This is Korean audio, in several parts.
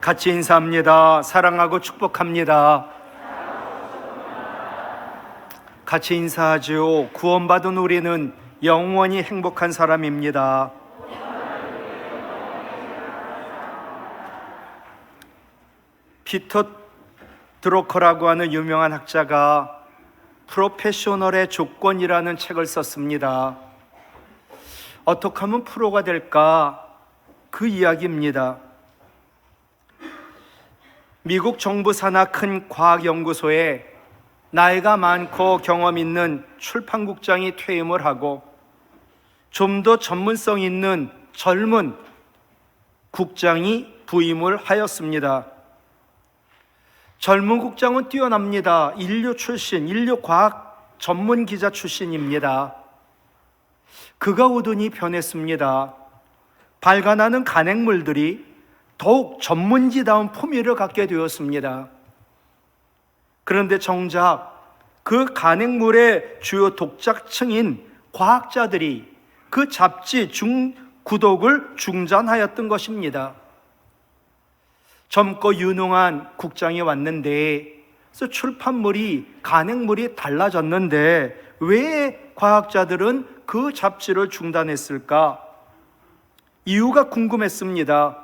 같이 인사합니다. 사랑하고 축복합니다. 같이 인사하지요. 구원받은 우리는 영원히 행복한 사람입니다. 피터 드로커라고 하는 유명한 학자가 프로페셔널의 조건이라는 책을 썼습니다. 어떻게 하면 프로가 될까? 그 이야기입니다. 미국 정부 산하 큰 과학연구소에 나이가 많고 경험 있는 출판국장이 퇴임을 하고 좀 더 전문성 있는 젊은 국장이 부임을 하였습니다. 젊은 국장은 뛰어납니다. 인류 과학 전문 기자 출신입니다. 그가 오더니 변했습니다. 발간하는 간행물들이 더욱 전문지다운 품위를 갖게 되었습니다. 그런데 정작 그 간행물의 주요 독자층인 과학자들이 그 잡지 구독을 중단하였던 것입니다. 젊고 유능한 국장이 왔는데 그래서 출판물이 간행물이 달라졌는데 왜 과학자들은 그 잡지를 중단했을까? 이유가 궁금했습니다.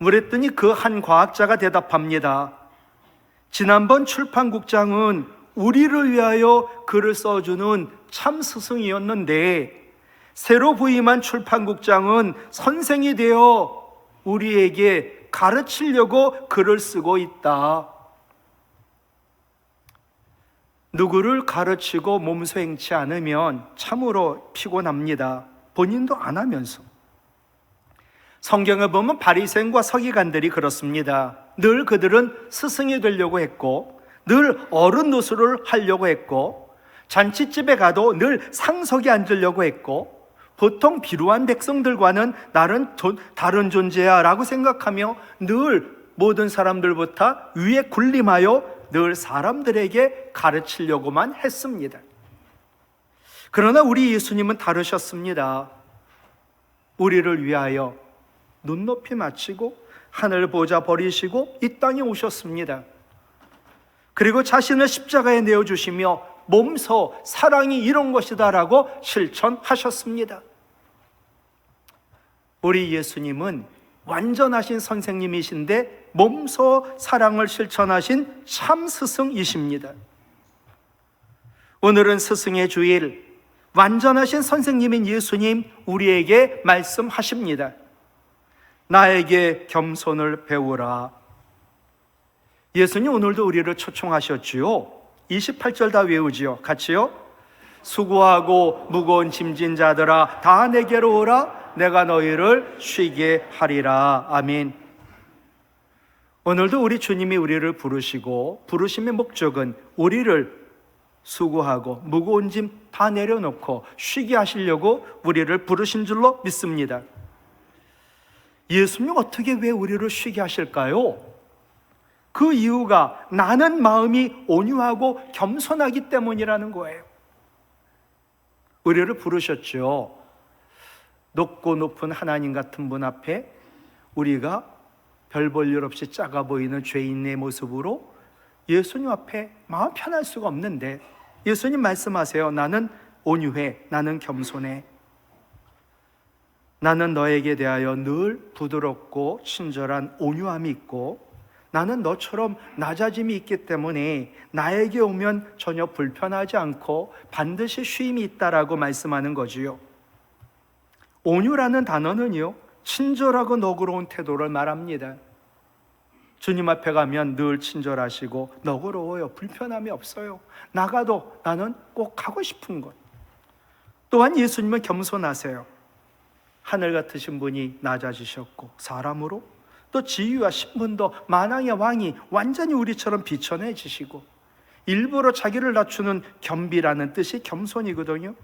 그랬더니 그 한 과학자가 대답합니다. 지난번 출판국장은 우리를 위하여 글을 써주는 참 스승이었는데 새로 부임한 출판국장은 선생이 되어 우리에게 가르치려고 글을 쓰고 있다. 누구를 가르치고 몸소 행치 않으면 참으로 피곤합니다. 본인도 안 하면서. 성경을 보면 바리새인과 서기관들이 그렇습니다. 늘 그들은 스승이 되려고 했고 늘 어른 노릇을 하려고 했고 잔치집에 가도 늘 상석에 앉으려고 했고 보통 비루한 백성들과는 나는 다른 존재야 라고 생각하며 늘 모든 사람들보다 위에 군림하여 늘 사람들에게 가르치려고만 했습니다. 그러나 우리 예수님은 다르셨습니다. 우리를 위하여 눈높이 맞추고 하늘 보좌 버리시고 이 땅에 오셨습니다. 그리고 자신을 십자가에 내어주시며 몸소 사랑이 이런 것이다 라고 실천하셨습니다. 우리 예수님은 완전하신 선생님이신데 몸소 사랑을 실천하신 참 스승이십니다. 오늘은 스승의 주일, 완전하신 선생님인 예수님 우리에게 말씀하십니다. 나에게 겸손을 배우라. 예수님 오늘도 우리를 초청하셨지요. 28절 다 외우지요. 같이요. 수고하고 무거운 짐진 자들아 다 내게로 오라. 내가 너희를 쉬게 하리라. 아멘. 오늘도 우리 주님이 우리를 부르시고 부르심의 목적은 우리를 수고하고 무거운 짐 다 내려놓고 쉬게 하시려고 우리를 부르신 줄로 믿습니다. 예수님 어떻게 왜 우리를 쉬게 하실까요? 그 이유가 나는 마음이 온유하고 겸손하기 때문이라는 거예요. 우리를 부르셨죠. 높고 높은 하나님 같은 분 앞에 우리가 별 볼 일 없이 작아 보이는 죄인의 모습으로 예수님 앞에 마음 편할 수가 없는데 예수님 말씀하세요. 나는 온유해, 나는 겸손해. 나는 너에게 대하여 늘 부드럽고 친절한 온유함이 있고 나는 너처럼 낮아짐이 있기 때문에 나에게 오면 전혀 불편하지 않고 반드시 쉼이 있다라고 말씀하는 거지요. 온유라는 단어는요, 친절하고 너그러운 태도를 말합니다. 주님 앞에 가면 늘 친절하시고 너그러워요. 불편함이 없어요. 나가도 나는 꼭 가고 싶은 곳. 또한 예수님은 겸손하세요. 하늘 같으신 분이 낮아지셨고 사람으로 또 지위와 신분도 만왕의 왕이 완전히 우리처럼 비천해지시고 일부러 자기를 낮추는 겸비라는 뜻이 겸손이거든요.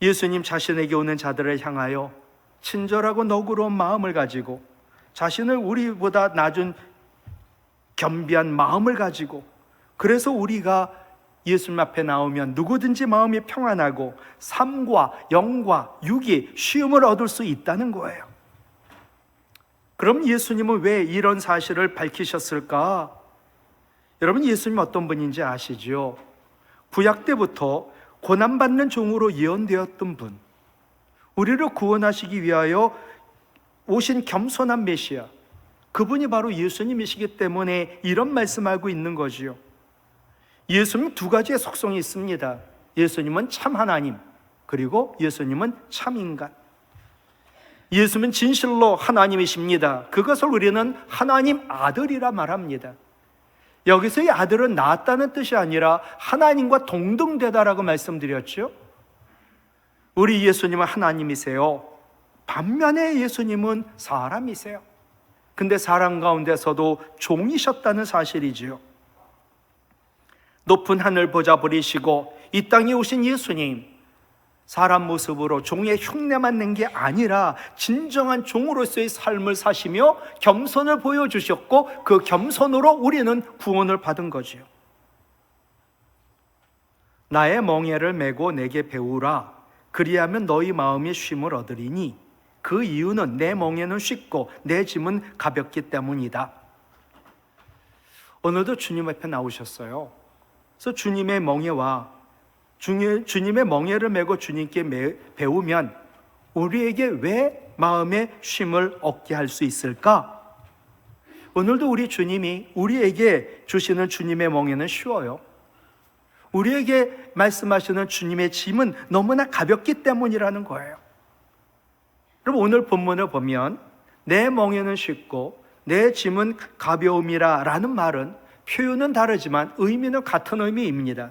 예수님 자신에게 오는 자들을 향하여 친절하고 너그러운 마음을 가지고 자신을 우리보다 낮은 겸비한 마음을 가지고 그래서 우리가 예수님 앞에 나오면 누구든지 마음이 평안하고 삶과 영과 육이 쉼을 얻을 수 있다는 거예요. 그럼 예수님은 왜 이런 사실을 밝히셨을까? 여러분, 예수님 어떤 분인지 아시죠? 구약 때부터 고난받는 종으로 예언되었던 분, 우리를 구원하시기 위하여 오신 겸손한 메시아, 그분이 바로 예수님이시기 때문에 이런 말씀하고 있는 거지요. 예수님 두 가지의 속성이 있습니다. 예수님은 참 하나님, 그리고 예수님은 참 인간. 예수님은 진실로 하나님이십니다. 그것을 우리는 하나님 아들이라 말합니다. 여기서의 아들은 낳았다는 뜻이 아니라 하나님과 동등되다라고 말씀드렸죠. 우리 예수님은 하나님이세요. 반면에 예수님은 사람이세요. 근데 사람 가운데서도 종이셨다는 사실이지요. 높은 하늘 보좌 버리시고 이 땅에 오신 예수님, 사람 모습으로 종의 흉내만 낸 게 아니라 진정한 종으로서의 삶을 사시며 겸손을 보여주셨고, 그 겸손으로 우리는 구원을 받은 거지요. 나의 멍에를 메고 내게 배우라. 그리하면 너희 마음이 쉼을 얻으리니 그 이유는 내 멍에는 쉽고 내 짐은 가볍기 때문이다. 오늘도 주님 앞에 나오셨어요. 그래서 주님의 멍에와 주님의 멍에를 메고 주님께 배우면 우리에게 왜 마음의 쉼을 얻게 할 수 있을까? 오늘도 우리 주님이 우리에게 주시는 주님의 멍에는 쉬워요. 우리에게 말씀하시는 주님의 짐은 너무나 가볍기 때문이라는 거예요. 그럼 오늘 본문을 보면 내 멍에는 쉽고 내 짐은 가벼움이라 라는 말은 표현은 다르지만 의미는 같은 의미입니다.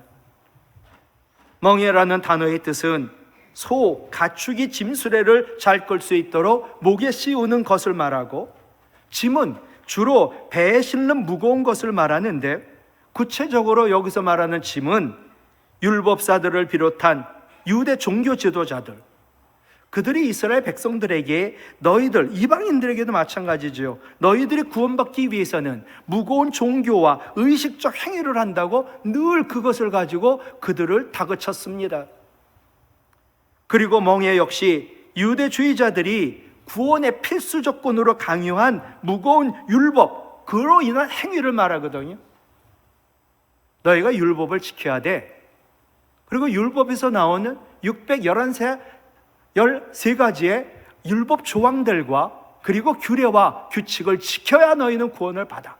멍에라는 단어의 뜻은 소, 가축이 짐수레를 잘 끌 수 있도록 목에 씌우는 것을 말하고, 짐은 주로 배에 실는 무거운 것을 말하는데, 구체적으로 여기서 말하는 짐은 율법사들을 비롯한 유대 종교 지도자들, 그들이 이스라엘 백성들에게 너희들, 이방인들에게도 마찬가지죠. 너희들이 구원받기 위해서는 무거운 종교와 의식적 행위를 한다고 늘 그것을 가지고 그들을 다그쳤습니다. 그리고 멍에 역시 유대주의자들이 구원의 필수 조건으로 강요한 무거운 율법, 그로 인한 행위를 말하거든요. 너희가 율법을 지켜야 돼. 그리고 율법에서 나오는 613가지의 율법 조항들과 그리고 규례와 규칙을 지켜야 너희는 구원을 받아.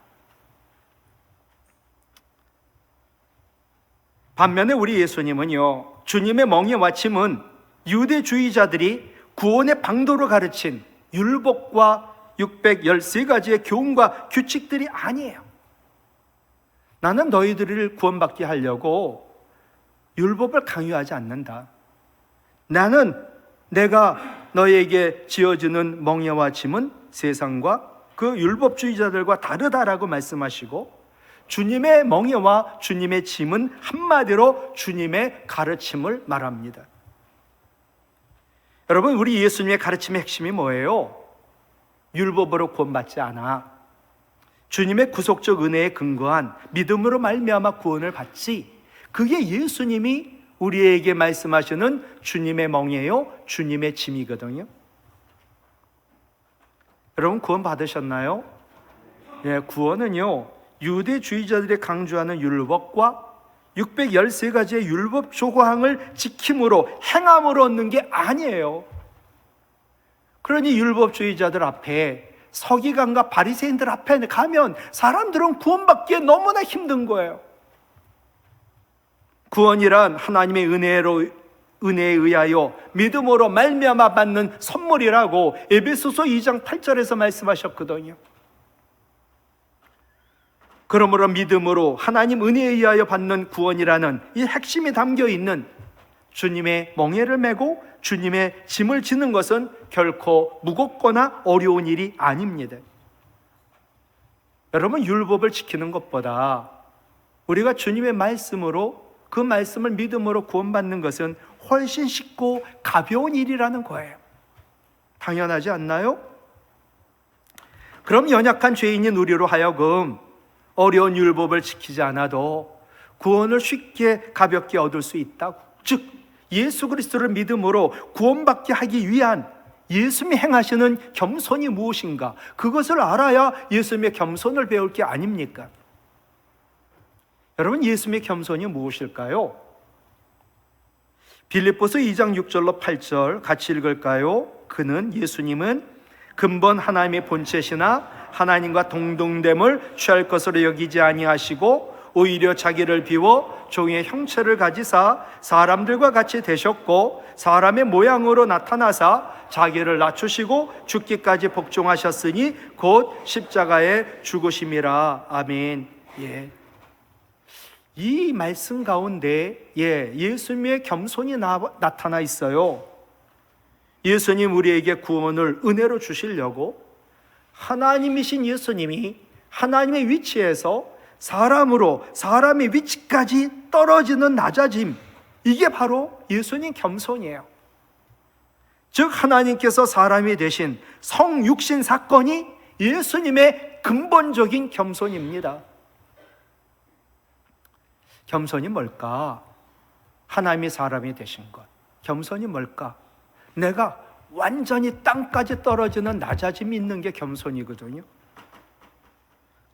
반면에 우리 예수님은요, 주님의 멍에와 짐은 유대주의자들이 구원의 방도로 가르친 율법과 613가지의 교훈과 규칙들이 아니에요. 나는 너희들을 구원받게 하려고 율법을 강요하지 않는다. 나는 내가 너희에게 지어주는 멍에와 짐은 세상과 그 율법주의자들과 다르다라고 말씀하시고, 주님의 멍에와 주님의 짐은 한마디로 주님의 가르침을 말합니다. 여러분, 우리 예수님의 가르침의 핵심이 뭐예요? 율법으로 구원받지 않아. 주님의 구속적 은혜에 근거한 믿음으로 말미암아 구원을 받지. 그게 예수님이 우리에게 말씀하시는 주님의 멍에요, 주님의 짐이거든요. 여러분, 구원 받으셨나요? 예, 구원은요, 유대주의자들이 강조하는 율법과 613가지의 율법 조항을 지킴으로, 행함으로 얻는 게 아니에요. 그러니 율법주의자들 앞에, 서기관과 바리새인들 앞에 가면 사람들은 구원받기에 너무나 힘든 거예요. 구원이란 하나님의 은혜에 의하여 믿음으로 말미암아 받는 선물이라고 에베소서 2장 8절에서 말씀하셨거든요. 그러므로 믿음으로 하나님 은혜에 의하여 받는 구원이라는 이 핵심이 담겨 있는 주님의 멍에를 메고 주님의 짐을 지는 것은 결코 무겁거나 어려운 일이 아닙니다. 여러분, 율법을 지키는 것보다 우리가 주님의 말씀으로, 그 말씀을 믿음으로 구원받는 것은 훨씬 쉽고 가벼운 일이라는 거예요. 당연하지 않나요? 그럼 연약한 죄인인 우리로 하여금 어려운 율법을 지키지 않아도 구원을 쉽게 가볍게 얻을 수 있다고, 즉 예수 그리스도를 믿음으로 구원받게 하기 위한 예수님이 행하시는 겸손이 무엇인가? 그것을 알아야 예수님의 겸손을 배울 게 아닙니까? 여러분, 예수님의 겸손이 무엇일까요? 빌립보서 2장 6절로 8절 같이 읽을까요? 예수님은 근본 하나님의 본체시나 하나님과 동등됨을 취할 것으로 여기지 아니하시고 오히려 자기를 비워 종의 형체를 가지사 사람들과 같이 되셨고 사람의 모양으로 나타나사 자기를 낮추시고 죽기까지 복종하셨으니 곧 십자가에 죽으심이라. 아멘. 이 말씀 가운데 예수님의 겸손이 나타나 있어요. 예수님 우리에게 구원을 은혜로 주시려고 하나님이신 예수님이 하나님의 위치에서 사람의 위치까지 떨어지는 낮아짐, 이게 바로 예수님 겸손이에요. 즉 하나님께서 사람이 되신 성육신 사건이 예수님의 근본적인 겸손입니다. 겸손이 뭘까? 하나님이 사람이 되신 것. 겸손이 뭘까? 내가 완전히 땅까지 떨어지는 낮아짐이 있는 게 겸손이거든요.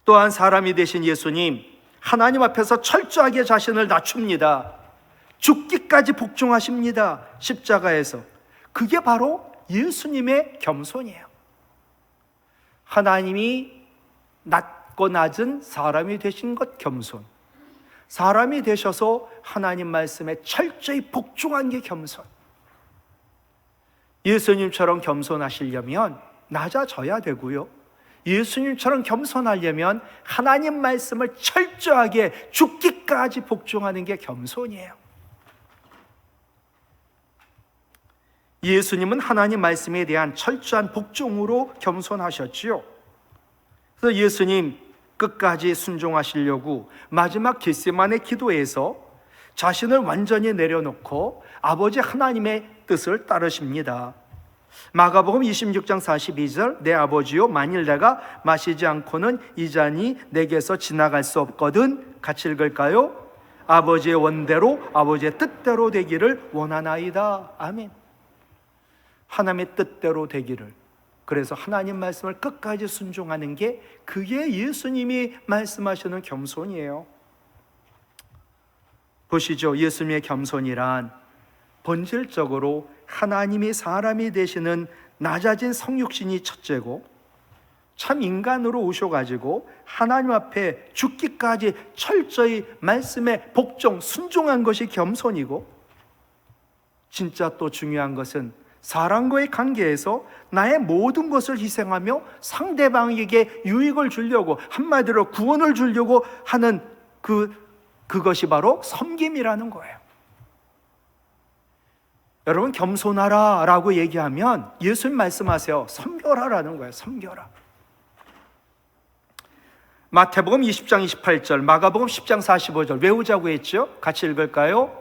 또한 사람이 되신 예수님, 하나님 앞에서 철저하게 자신을 낮춥니다. 죽기까지 복종하십니다. 십자가에서. 그게 바로 예수님의 겸손이에요. 하나님이 낮고 낮은 사람이 되신 것 겸손, 사람이 되셔서 하나님 말씀에 철저히 복종한 게 겸손. 예수님처럼 겸손하시려면 낮아져야 되고요, 예수님처럼 겸손하려면 하나님 말씀을 철저하게 죽기까지 복종하는 게 겸손이에요. 예수님은 하나님 말씀에 대한 철저한 복종으로 겸손하셨지요. 그래서 예수님 끝까지 순종하시려고 마지막 겟세마네 기도에서 자신을 완전히 내려놓고 아버지 하나님의 뜻을 따르십니다. 마가복음 26장 42절, 내 아버지요, 만일 내가 마시지 않고는 이 잔이 내게서 지나갈 수 없거든. 같이 읽을까요? 아버지의 원대로, 아버지의 뜻대로 되기를 원하나이다. 아멘. 하나님의 뜻대로 되기를, 그래서 하나님 말씀을 끝까지 순종하는 게, 그게 예수님이 말씀하시는 겸손이에요. 보시죠. 예수님의 겸손이란 본질적으로 하나님이 사람이 되시는 낮아진 성육신이 첫째고, 참 인간으로 오셔가지고 하나님 앞에 죽기까지 철저히 말씀에 복종, 순종한 것이 겸손이고, 진짜 또 중요한 것은 사람과의 관계에서 나의 모든 것을 희생하며 상대방에게 유익을 주려고, 한마디로 구원을 주려고 하는 그것이 바로 섬김이라는 거예요. 여러분, 겸손하라 라고 얘기하면 예수님 말씀하세요. 섬겨라라는 거예요. 섬겨라. 마태복음 20장 28절, 마가복음 10장 45절 외우자고 했죠? 같이 읽을까요?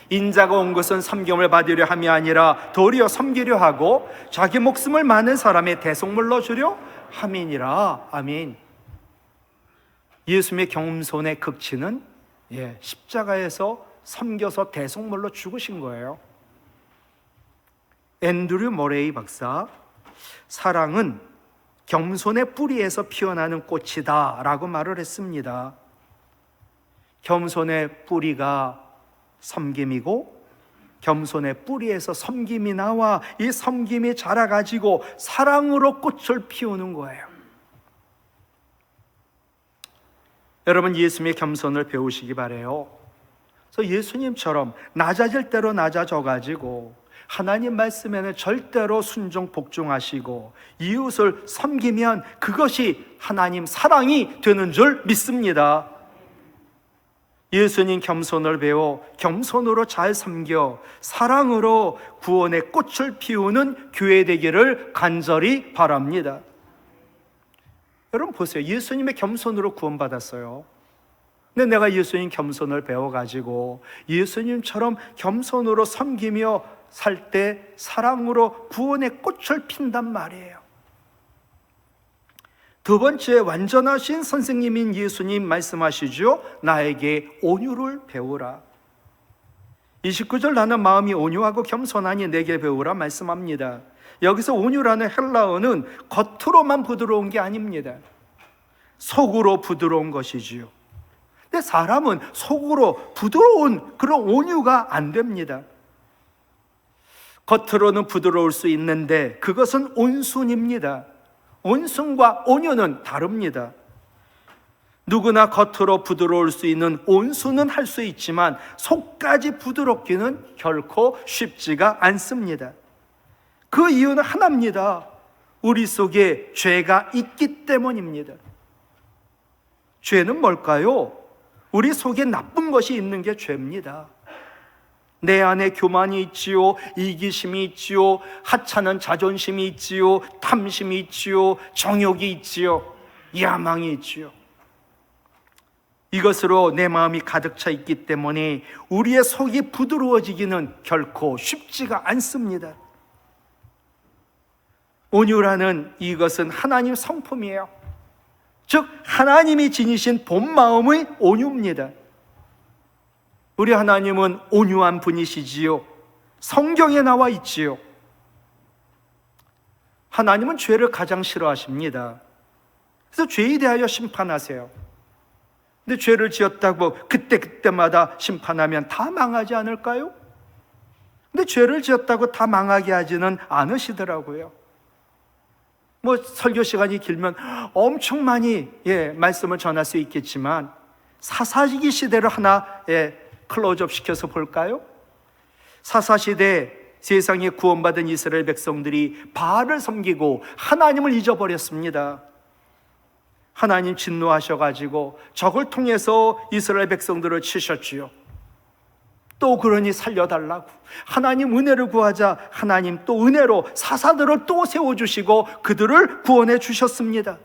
인자가 온 것은 섬김을 받으려 함이 아니라 도리어 섬기려 하고 자기 목숨을 많은 사람의 대속물로 주려 함이니라. 아멘. 예수님의 겸손의 극치는 십자가에서 섬겨서 대속물로 죽으신 거예요. 앤드류 모레이 박사, 사랑은 겸손의 뿌리에서 피어나는 꽃이다 라고 말을 했습니다. 겸손의 뿌리가 섬김이고, 겸손의 뿌리에서 섬김이 나와 이 섬김이 자라가지고 사랑으로 꽃을 피우는 거예요. 여러분, 예수님의 겸손을 배우시기 바라요. 그래서 예수님처럼 낮아질 대로 낮아져가지고 하나님 말씀에는 절대로 순종 복종하시고 이웃을 섬기면 그것이 하나님 사랑이 되는 줄 믿습니다. 예수님 겸손을 배워 겸손으로 잘 섬겨 사랑으로 구원의 꽃을 피우는 교회 되기를 간절히 바랍니다. 여러분 보세요. 예수님의 겸손으로 구원받았어요. 근데 내가 예수님 겸손을 배워가지고 예수님처럼 겸손으로 섬기며 살 때 사랑으로 구원의 꽃을 핀단 말이에요. 두 번째, 완전하신 선생님인 예수님 말씀하시죠. 나에게 온유를 배우라. 29절, 나는 마음이 온유하고 겸손하니 내게 배우라 말씀합니다. 여기서 온유라는 헬라어는 겉으로만 부드러운 게 아닙니다. 속으로 부드러운 것이지요. 근데 사람은 속으로 부드러운 그런 온유가 안 됩니다. 겉으로는 부드러울 수 있는데 그것은 온순입니다. 온순과 온유는 다릅니다. 누구나 겉으로 부드러울 수 있는 온순은 할 수 있지만 속까지 부드럽기는 결코 쉽지가 않습니다. 그 이유는 하나입니다. 우리 속에 죄가 있기 때문입니다. 죄는 뭘까요? 우리 속에 나쁜 것이 있는 게 죄입니다. 내 안에 교만이 있지요, 이기심이 있지요, 하찮은 자존심이 있지요, 탐심이 있지요, 정욕이 있지요, 야망이 있지요. 이것으로 내 마음이 가득 차 있기 때문에 우리의 속이 부드러워지기는 결코 쉽지가 않습니다. 온유라는 이것은 하나님 성품이에요. 즉 하나님이 지니신 본 마음의 온유입니다. 우리 하나님은 온유한 분이시지요. 성경에 나와 있지요. 하나님은 죄를 가장 싫어하십니다. 그래서 죄에 대하여 심판하세요. 근데 죄를 지었다고 그때마다 심판하면 다 망하지 않을까요? 근데 죄를 지었다고 다 망하게 하지는 않으시더라고요. 설교 시간이 길면 엄청 많이 말씀을 전할 수 있겠지만 사사기 시대를 하나 클로즈업 시켜서 볼까요? 사사시대 세상에 구원받은 이스라엘 백성들이 바알을 섬기고 하나님을 잊어버렸습니다. 하나님 진노하셔가지고 적을 통해서 이스라엘 백성들을 치셨지요. 또 그러니 살려달라고 하나님 은혜를 구하자 하나님 또 은혜로 사사들을 또 세워주시고 그들을 구원해 주셨습니다.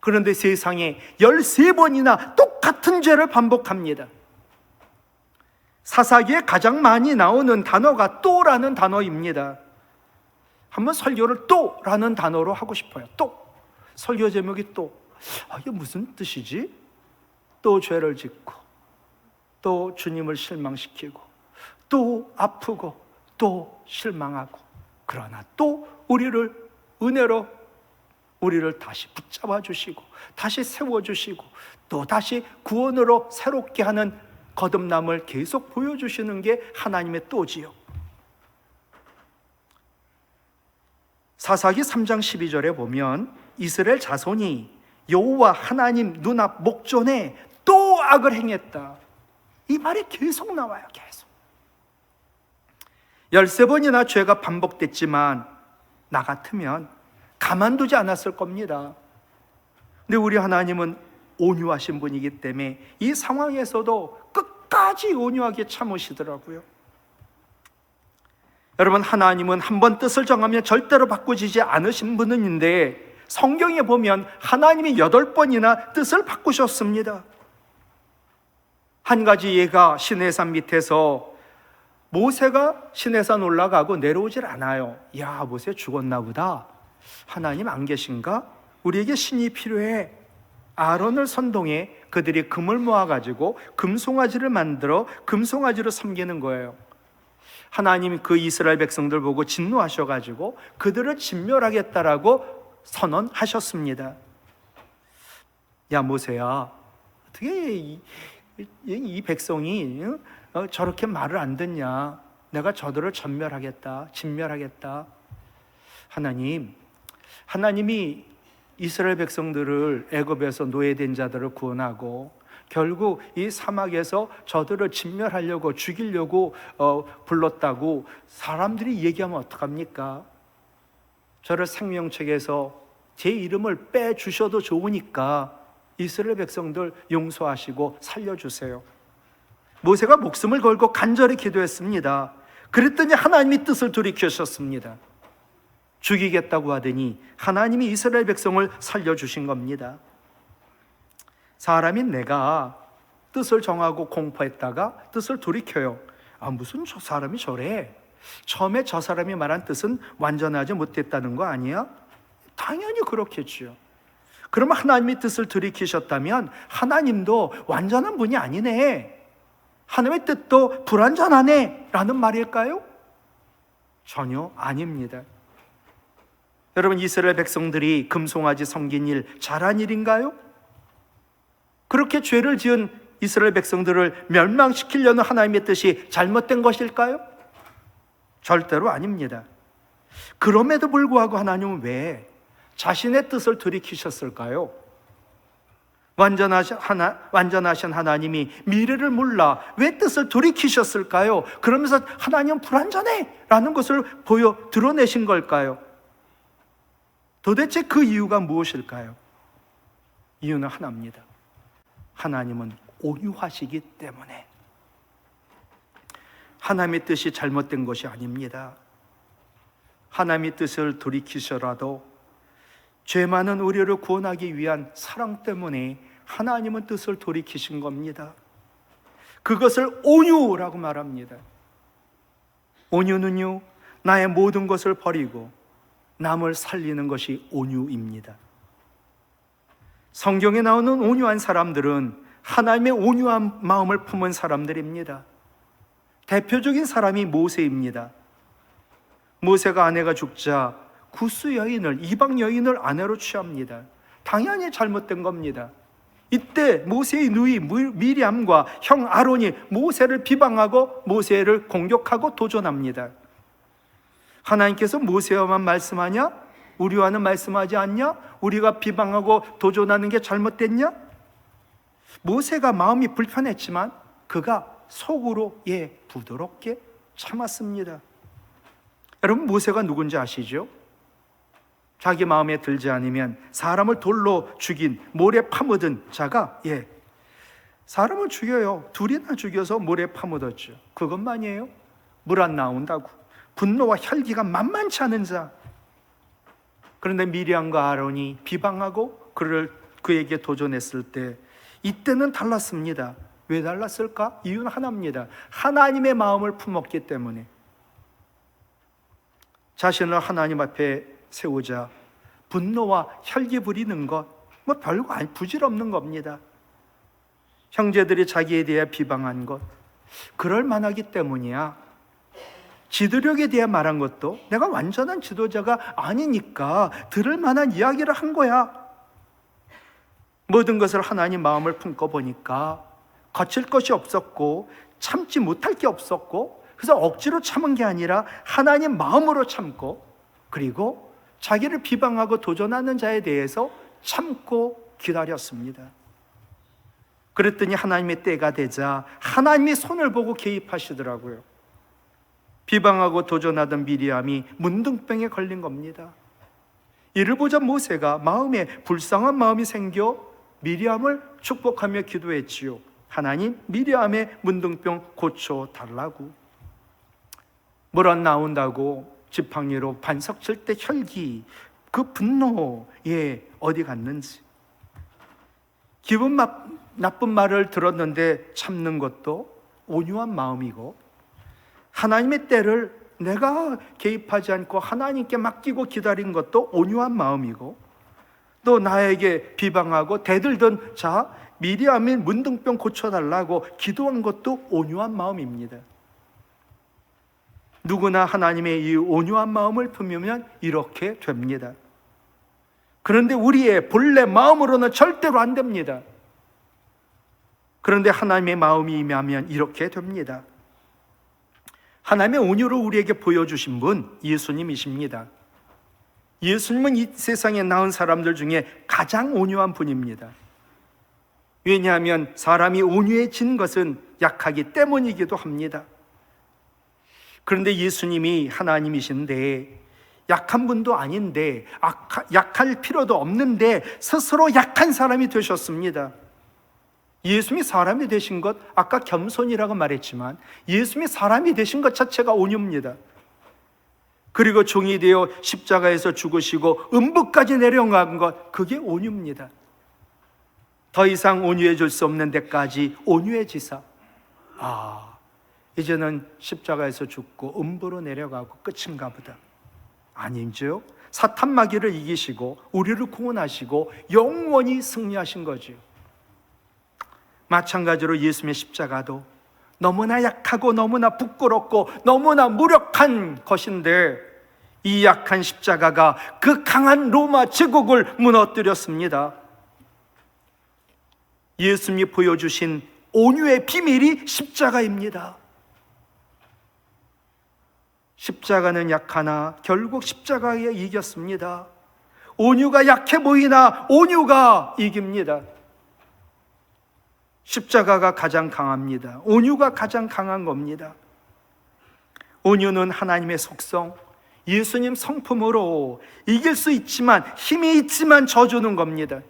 그런데 세상에 13번이나 똑같은 죄를 반복합니다. 사사기에 가장 많이 나오는 단어가 또라는 단어입니다. 한번 설교를 또라는 단어로 하고 싶어요. 또 설교 제목이 또 이게 무슨 뜻이지? 또 죄를 짓고 또 주님을 실망시키고 또 아프고 또 실망하고 그러나 또 우리를 은혜로 우리를 다시 붙잡아 주시고 다시 세워 주시고 또 다시 구원으로 새롭게 하는 거듭남을 계속 보여주시는 게 하나님의 또지요. 사사기 3장 12절에 보면 이스라엘 자손이 여호와 하나님 눈앞 목전에 또 악을 행했다. 이 말이 계속 나와요. 계속 13번이나 죄가 반복됐지만 나 같으면 가만두지 않았을 겁니다. 근데 우리 하나님은 온유하신 분이기 때문에 이 상황에서도 끝까지 온유하게 참으시더라고요. 여러분, 하나님은 한번 뜻을 정하면 절대로 바꾸시지 않으신 분인데 성경에 보면 하나님이 8번이나 뜻을 바꾸셨습니다. 한 가지 예가 시내산 밑에서 모세가 시내산 올라가고 내려오질 않아요. 야, 모세 죽었나 보다. 하나님 안 계신가? 우리에게 신이 필요해. 아론을 선동해 그들이 금을 모아가지고 금송아지를 만들어 금송아지로 섬기는 거예요. 하나님이 그 이스라엘 백성들 보고 진노하셔가지고 그들을 진멸하겠다라고 선언하셨습니다. 야, 모세야, 어떻게 이 백성이 저렇게 말을 안 듣냐? 내가 저들을 진멸하겠다. 하나님이 이스라엘 백성들을 애굽에서 노예된 자들을 구원하고 결국 이 사막에서 저들을 진멸하려고 죽이려고 불렀다고 사람들이 얘기하면 어떡합니까? 저를 생명책에서 제 이름을 빼주셔도 좋으니까 이스라엘 백성들 용서하시고 살려주세요. 모세가 목숨을 걸고 간절히 기도했습니다. 그랬더니 하나님이 뜻을 돌이키셨습니다. 죽이겠다고 하더니 하나님이 이스라엘 백성을 살려주신 겁니다. 사람인 내가 뜻을 정하고 공포했다가 뜻을 돌이켜요. 무슨 저 사람이 저래? 처음에 저 사람이 말한 뜻은 완전하지 못했다는 거 아니야? 당연히 그렇겠지요. 그러면 하나님이 뜻을 돌이키셨다면 하나님도 완전한 분이 아니네, 하나님의 뜻도 불완전하네 라는 말일까요? 전혀 아닙니다. 여러분, 이스라엘 백성들이 금송아지 섬긴 일 잘한 일인가요? 그렇게 죄를 지은 이스라엘 백성들을 멸망시키려는 하나님의 뜻이 잘못된 것일까요? 절대로 아닙니다. 그럼에도 불구하고 하나님은 왜 자신의 뜻을 들이키셨을까요? 완전하신 하나님이 미래를 몰라 왜 뜻을 돌이키셨을까요? 그러면서 하나님은 불완전해 라는 것을 드러내신 걸까요? 도대체 그 이유가 무엇일까요? 이유는 하나입니다. 하나님은 온유하시기 때문에. 하나님의 뜻이 잘못된 것이 아닙니다. 하나님의 뜻을 돌이키셔라도 죄 많은 우리를 구원하기 위한 사랑 때문에 하나님은 뜻을 돌이키신 겁니다. 그것을 온유라고 말합니다. 온유는요, 나의 모든 것을 버리고 남을 살리는 것이 온유입니다. 성경에 나오는 온유한 사람들은 하나님의 온유한 마음을 품은 사람들입니다. 대표적인 사람이 모세입니다. 모세가 아내가 죽자 구스 여인을, 이방 여인을 아내로 취합니다. 당연히 잘못된 겁니다. 이때 모세의 누이 미리암과 형 아론이 모세를 비방하고 모세를 공격하고 도전합니다. 하나님께서 모세와만 말씀하냐? 우리와는 말씀하지 않냐? 우리가 비방하고 도전하는 게 잘못됐냐? 모세가 마음이 불편했지만 그가 속으로 부드럽게 참았습니다. 여러분, 모세가 누군지 아시죠? 자기 마음에 들지 않으면 사람을 돌로 죽인, 모래 파묻은 자가 사람을 죽여요. 둘이나 죽여서 모래 파묻었죠. 그것만이에요? 물 안 나온다고 분노와 혈기가 만만치 않은 자. 그런데 미리암과 아론이 비방하고 그에게 도전했을 때 이때는 달랐습니다. 왜 달랐을까? 이유는 하나입니다. 하나님의 마음을 품었기 때문에. 자신을 하나님 앞에 세우자 분노와 혈기 부리는 것, 별거 아니, 부질없는 겁니다. 형제들이 자기에 대해 비방한 것, 그럴 만하기 때문이야. 지도력에 대해 말한 것도 내가 완전한 지도자가 아니니까 들을 만한 이야기를 한 거야. 모든 것을 하나님 마음을 품고 보니까 거칠 것이 없었고 참지 못할 게 없었고, 그래서 억지로 참은 게 아니라 하나님 마음으로 참고, 그리고 자기를 비방하고 도전하는 자에 대해서 참고 기다렸습니다. 그랬더니 하나님의 때가 되자 하나님이 손을 보고 개입하시더라고요. 비방하고 도전하던 미리암이 문둥병에 걸린 겁니다. 이를 보자 모세가 마음에 불쌍한 마음이 생겨 미리암을 축복하며 기도했지요. 하나님, 미리암의 문둥병 고쳐달라고. 물 안 나온다고 지팡이로 반석 칠 때 혈기, 그 분노에 어디 갔는지. 기분 나쁜 말을 들었는데 참는 것도 온유한 마음이고, 하나님의 때를 내가 개입하지 않고 하나님께 맡기고 기다린 것도 온유한 마음이고, 또 나에게 비방하고 대들던 자 미리암의 문둥병 고쳐달라고 기도한 것도 온유한 마음입니다. 누구나 하나님의 이 온유한 마음을 품으면 이렇게 됩니다. 그런데 우리의 본래 마음으로는 절대로 안 됩니다. 그런데 하나님의 마음이 임하면 이렇게 됩니다. 하나님의 온유를 우리에게 보여주신 분, 예수님이십니다. 예수님은 이 세상에 나온 사람들 중에 가장 온유한 분입니다. 왜냐하면 사람이 온유해진 것은 약하기 때문이기도 합니다. 그런데 예수님이 하나님이신데 약한 분도 아닌데, 약할 필요도 없는데 스스로 약한 사람이 되셨습니다. 예수님이 사람이 되신 것, 아까 겸손이라고 말했지만 예수님이 사람이 되신 것 자체가 온유입니다. 그리고 종이 되어 십자가에서 죽으시고 음부까지 내려간 것, 그게 온유입니다. 더 이상 온유해질 수 없는 데까지 온유해지사, 이제는 십자가에서 죽고 음부로 내려가고 끝인가 보다. 아니죠. 사탄 마귀를 이기시고 우리를 구원하시고 영원히 승리하신 거죠. 마찬가지로 예수님의 십자가도 너무나 약하고 너무나 부끄럽고 너무나 무력한 것인데 이 약한 십자가가 그 강한 로마 제국을 무너뜨렸습니다. 예수님이 보여주신 온유의 비밀이 십자가입니다. 십자가는 약하나 결국 십자가에 이겼습니다. 온유가 약해 보이나 온유가 이깁니다. 십자가가 가장 강합니다. 온유가 가장 강한 겁니다. 온유는 하나님의 속성, 예수님 성품으로 이길 수 있지만, 힘이 있지만 져주는 겁니다.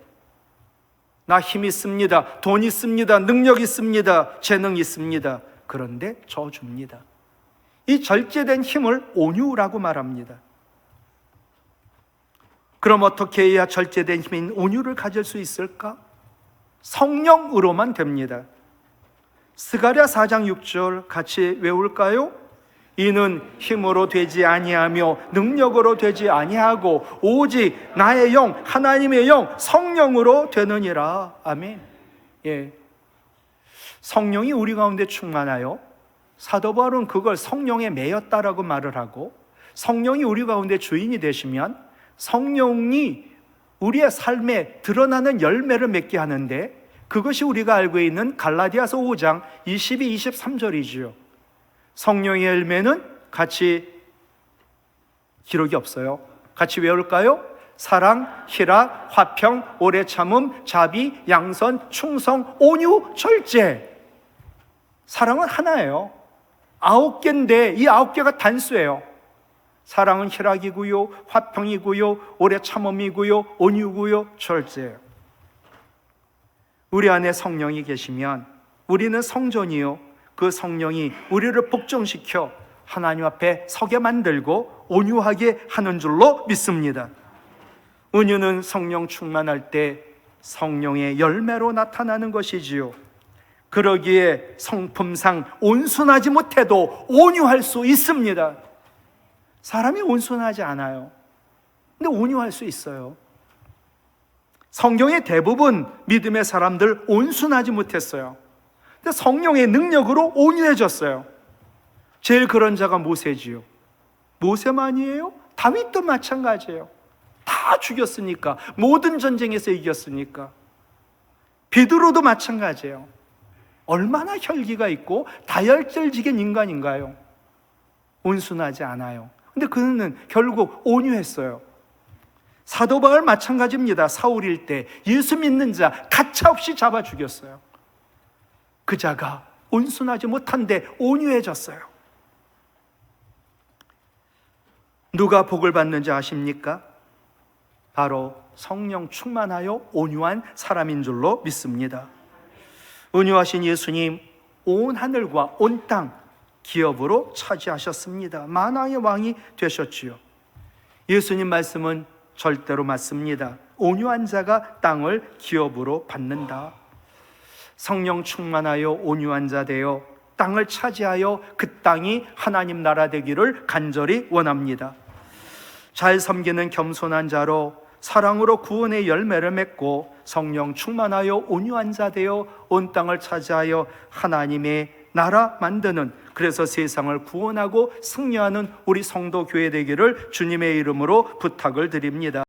나 힘 있습니다, 돈 있습니다, 능력 있습니다, 재능 있습니다. 그런데 져줍니다. 이 절제된 힘을 온유라고 말합니다. 그럼 어떻게 해야 절제된 힘인 온유를 가질 수 있을까? 성령으로만 됩니다. 스가랴 4장 6절 같이 외울까요? 이는 힘으로 되지 아니하며 능력으로 되지 아니하고 오직 나의 영, 하나님의 영, 성령으로 되느니라. 아멘. 예. 성령이 우리 가운데 충만하여, 사도 바울은 그걸 성령에 매였다라고 말을 하고, 성령이 우리 가운데 주인이 되시면 성령이 우리의 삶에 드러나는 열매를 맺게 하는데, 그것이 우리가 알고 있는 갈라디아서 5장 22, 23절이지요. 성령의 열매는 같이 기록이 없어요. 같이 외울까요? 사랑, 희락, 화평, 오래 참음, 자비, 양선, 충성, 온유, 절제. 사랑은 하나예요. 9개인데 이 9개가 단수예요. 사랑은 희락이고요, 화평이고요, 오래 참음이고요, 온유고요, 절제예요. 우리 안에 성령이 계시면 우리는 성전이요, 그 성령이 우리를 복종시켜 하나님 앞에 서게 만들고 온유하게 하는 줄로 믿습니다. 온유는 성령 충만할 때 성령의 열매로 나타나는 것이지요. 그러기에 성품상 온순하지 못해도 온유할 수 있습니다. 사람이 온순하지 않아요. 근데 온유할 수 있어요. 성경의 대부분 믿음의 사람들 온순하지 못했어요. 근데 성령의 능력으로 온유해졌어요. 제일 그런 자가 모세지요. 모세만이에요? 다윗도 마찬가지예요. 다 죽였으니까, 모든 전쟁에서 이겼으니까. 베드로도 마찬가지예요. 얼마나 혈기가 있고 다혈질적인 인간인가요? 온순하지 않아요. 근데 그는 결국 온유했어요. 사도 바울 마찬가지입니다. 사울일 때 예수 믿는 자 가차없이 잡아 죽였어요. 그 자가 온순하지 못한데 온유해졌어요. 누가 복을 받는지 아십니까? 바로 성령 충만하여 온유한 사람인 줄로 믿습니다. 온유하신 예수님, 온 하늘과 온 땅 기업으로 차지하셨습니다. 만왕의 왕이 되셨지요. 예수님 말씀은 절대로 맞습니다. 온유한 자가 땅을 기업으로 받는다. 성령 충만하여 온유한 자 되어 땅을 차지하여 그 땅이 하나님 나라 되기를 간절히 원합니다. 잘 섬기는 겸손한 자로 사랑으로 구원의 열매를 맺고 성령 충만하여 온유한 자 되어 온 땅을 차지하여 하나님의 나라 만드는, 그래서 세상을 구원하고 승리하는 우리 성도 교회 되기를 주님의 이름으로 부탁을 드립니다.